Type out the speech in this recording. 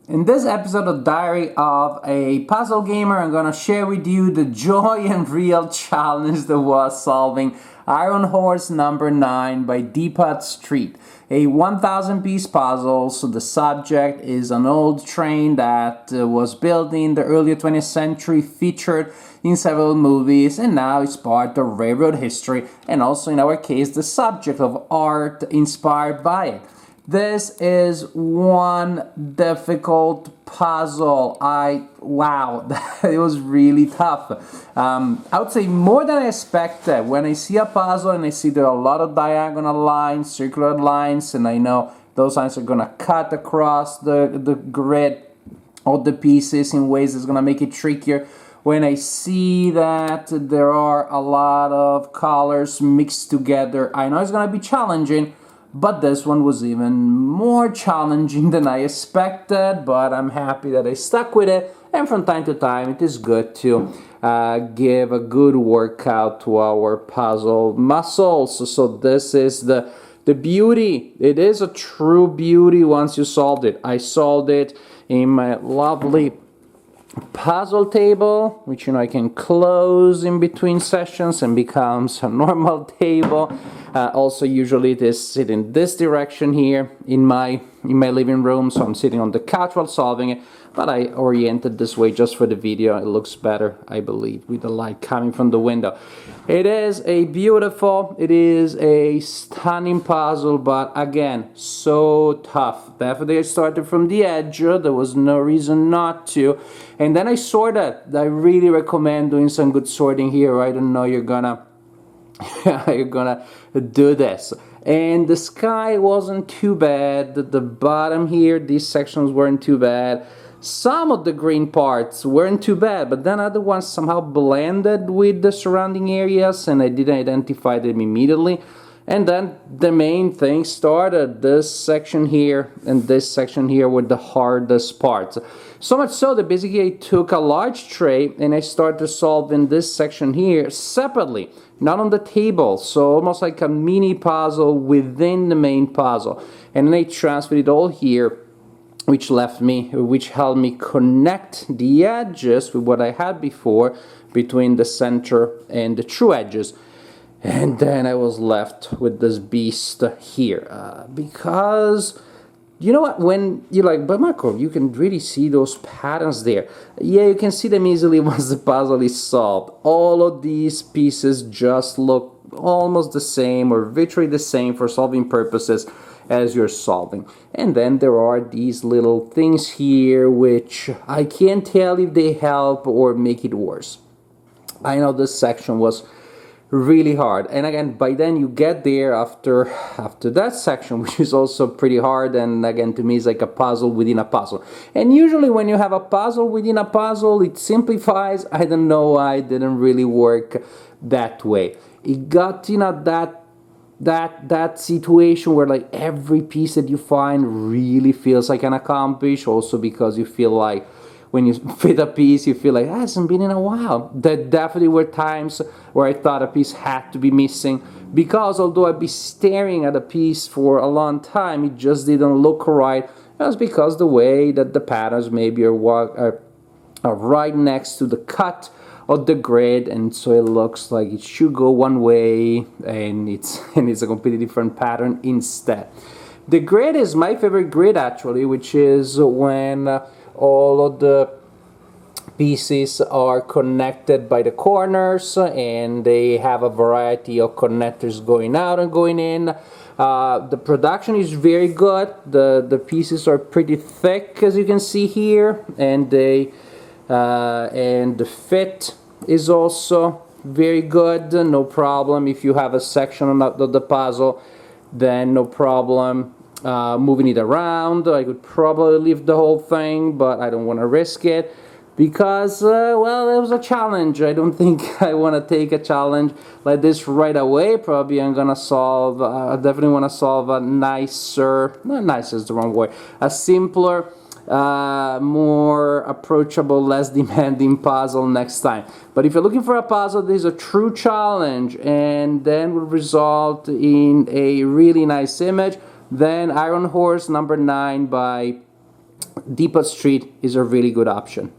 In this episode of Diary of a Puzzle Gamer, I'm gonna share with you the joy and real challenge that was solving Iron Horse number 9 by Depot Street. A 1,000 piece puzzle, so the subject is an old train that was built in the early 20th century, featured in several movies, and now is part of railroad history, and also in our case the subject of art inspired by it. This is one difficult puzzle. Wow, it was really tough. I would say more than I expected. When I see a puzzle and I see there are a lot of diagonal lines, circular lines, and I know those lines are gonna cut across the grid of the pieces in ways that's gonna make it trickier. When I see that there are a lot of colors mixed together, I know it's gonna be challenging. But this one was even more challenging than I expected, but I'm happy that I stuck with it. And from time to time, it is good to give a good workout to our puzzle muscles. So this is the beauty. It is a true beauty once you solved it. I solved it in my lovely puzzle table, which I can close in between sessions and becomes a normal table. Also, usually it is sitting in this direction here in my living room, so I'm sitting on the couch while solving it, but I oriented this way just for the video. It looks better, I believe, with the light coming from the window. It is a stunning puzzle, but again, so tough. Definitely I started from the edge, there was no reason not to, and then I sorted. I really recommend doing some good sorting here. I don't know you're gonna do this. And the sky wasn't too bad. The bottom here, these sections weren't too bad. Some of the green parts weren't too bad, but then other ones somehow blended with the surrounding areas, and I didn't identify them immediately. And then the main thing started. This section here and this section here were the hardest parts. So much so that basically I took a large tray and I started solving this section here separately, not on the table. So almost like a mini puzzle within the main puzzle. And then I transferred it all here, which helped me connect the edges with what I had before between the center and the true edges. And then I was left with this beast here, because you know what, when you're like, but Marco, you can really see those patterns there. Yeah, you can see them easily once the puzzle is solved. All of these pieces just look almost the same or virtually the same for solving purposes as you're solving. And then there are these little things here which I can't tell if they help or make it worse. I know this section was really hard, and again, by then you get there after that section, which is also pretty hard, and again, to me it's like a puzzle within a puzzle. And usually when you have a puzzle within a puzzle, it simplifies. I don't know why it didn't really work that way. It got that situation where like every piece that you find really feels like an accomplish, also because you feel like when you fit a piece, you feel like, it hasn't been in a while. There definitely were times where I thought a piece had to be missing, because although I'd be staring at a piece for a long time, it just didn't look right. That's because the way that the patterns maybe are right next to the cut of the grid, and so it looks like it should go one way, and it's a completely different pattern instead. The grid is my favorite grid, actually, which is when all of the pieces are connected by the corners, and they have a variety of connectors going out and going in. The production is very good. The pieces are pretty thick, as you can see here, and the fit is also very good. No problem if you have a section of the puzzle, then no problem moving it around. I could probably leave the whole thing, but I don't want to risk it because, well, it was a challenge. I don't think I want to take a challenge like this right away. Probably I'm gonna solve, I definitely want to solve a nicer, not nicer is the wrong word, a simpler, more approachable, less demanding puzzle next time. But if you're looking for a puzzle that is a true challenge and then will result in a really nice image, then Iron Horse number 9 by Depot Street is a really good option.